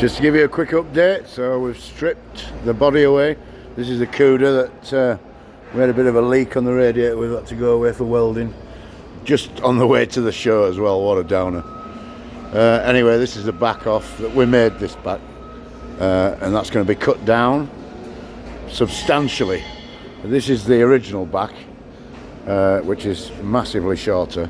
Just to give you a quick update, so we've stripped the body away. This is the Cuda that we had a bit of a leak on the radiator. We've had to go away for welding. Just on the way to the show as well, what a downer. Anyway, this is the back off. We made this back, and that's going to be cut down substantially. This is the original back, which is massively shorter.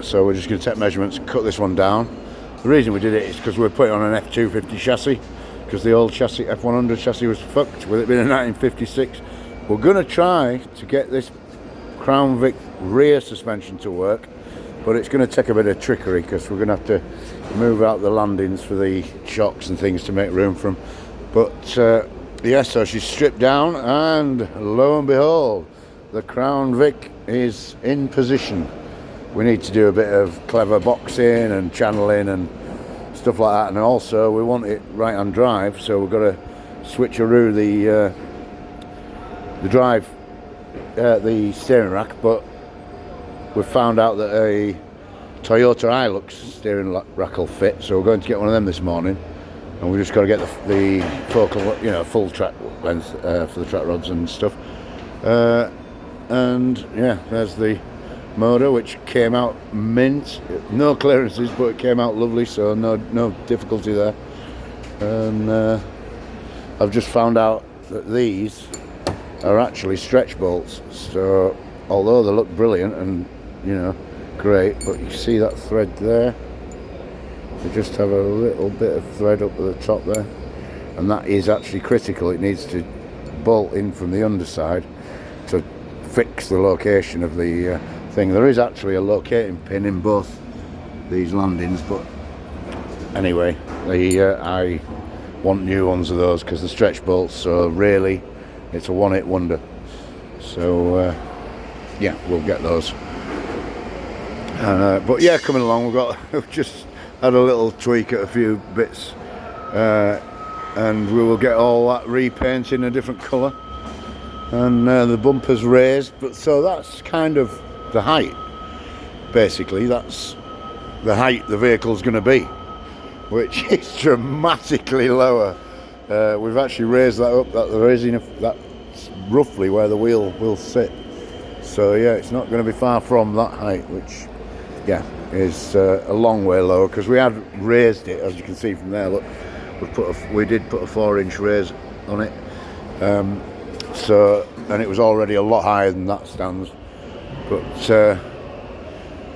So we're just going to take measurements and cut this one down. The reason we did it is because we were putting on an F250 chassis, because the old chassis, F100 chassis, was fucked with it being a 1956. We're going to try to get this Crown Vic rear suspension to work, but it's going to take a bit of trickery because we're going to have to move out the landings for the shocks and things to make room for them. But yeah, so she's stripped down, and lo and behold, the Crown Vic is in position. We need to do a bit of clever boxing and channeling and stuff like that, and also we want it right on drive, so we've got to switcheroo the drive, the steering rack. But we've found out that a Toyota Hilux steering rack will fit, so we're going to get one of them this morning, and we've just got to get the focal, full track length for the track rods and stuff. And yeah, there's the motor, which came out mint, no clearances, but it came out lovely, so no difficulty there. And I've just found out that these are actually stretch bolts, so although they look brilliant and great, but you see that thread there, they just have a little bit of thread up at the top there, and that is actually critical. It needs to bolt in from the underside to fix the location of the thing. There is actually a locating pin in both these landings, but anyway, I want new ones of those because the stretch bolts, so really it's a one-hit wonder. So yeah, we'll get those. But yeah, coming along, we've just had a little tweak at a few bits, and we will get all that repainted in a different colour, and the bumper's raised. But so that's kind of the height, basically. That's the height the vehicle's going to be, which is dramatically lower. We've actually raised that up, that there is enough, that's roughly where the wheel will sit. So yeah, it's not going to be far from that height, which yeah is a long way lower, because we had raised it, as you can see from there. Look, we did put a 4-inch raise on it, so, and it was already a lot higher than that stands. But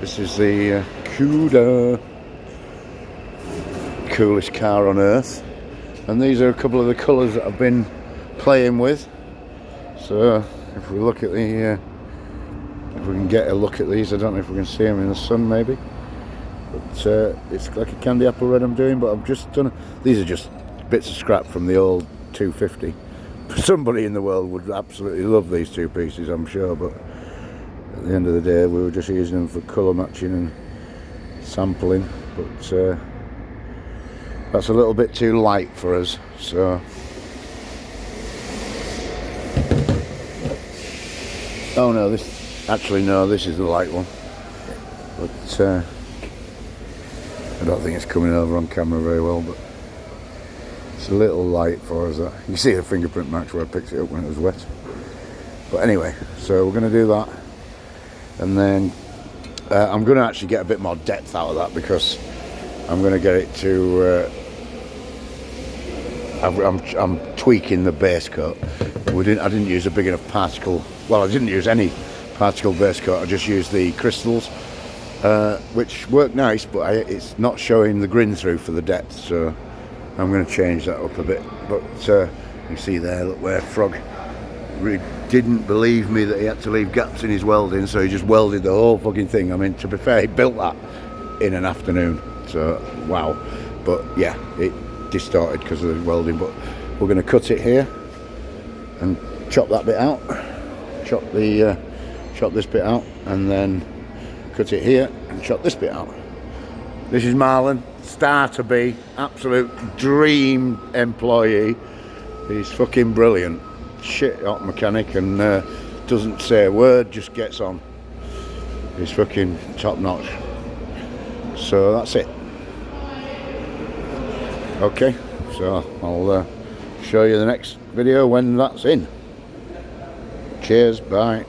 this is the Cuda, coolest car on earth, and these are a couple of the colours that I've been playing with. So if we look at the, if we can get a look at these, I don't know if we can see them in the sun maybe, but it's like a candy apple red I'm doing. But I've just done, these are just bits of scrap from the old 250. Somebody in the world would absolutely love these two pieces, I'm sure, but at the end of the day we were just using them for colour matching and sampling. But that's a little bit too light for us, so oh no, this is the light one, but I don't think it's coming over on camera very well, but it's a little light for us. That you see the fingerprint marks where I picked it up when it was wet. But anyway, so we're going to do that, and then I'm going to actually get a bit more depth out of that, because I'm going to get it to I'm tweaking the base coat. I didn't use a big enough particle, well, I didn't use any particle base coat, I just used the crystals, which work nice, but it's not showing the grin through for the depth, so I'm going to change that up a bit. But you see there, look, where Frog really didn't believe me that he had to leave gaps in his welding, so he just welded the whole fucking thing. I mean, to be fair, he built that in an afternoon, so wow. But yeah, it distorted because of the welding. But we're going to cut it here and chop that bit out, chop this bit out, and then cut it here and chop this bit out. This is Marlon, star to be, absolute dream employee. He's fucking brilliant, shit hot mechanic, and doesn't say a word, just gets on. He's fucking top notch. So that's it. Okay, so I'll show you the next video when that's in. Cheers, bye.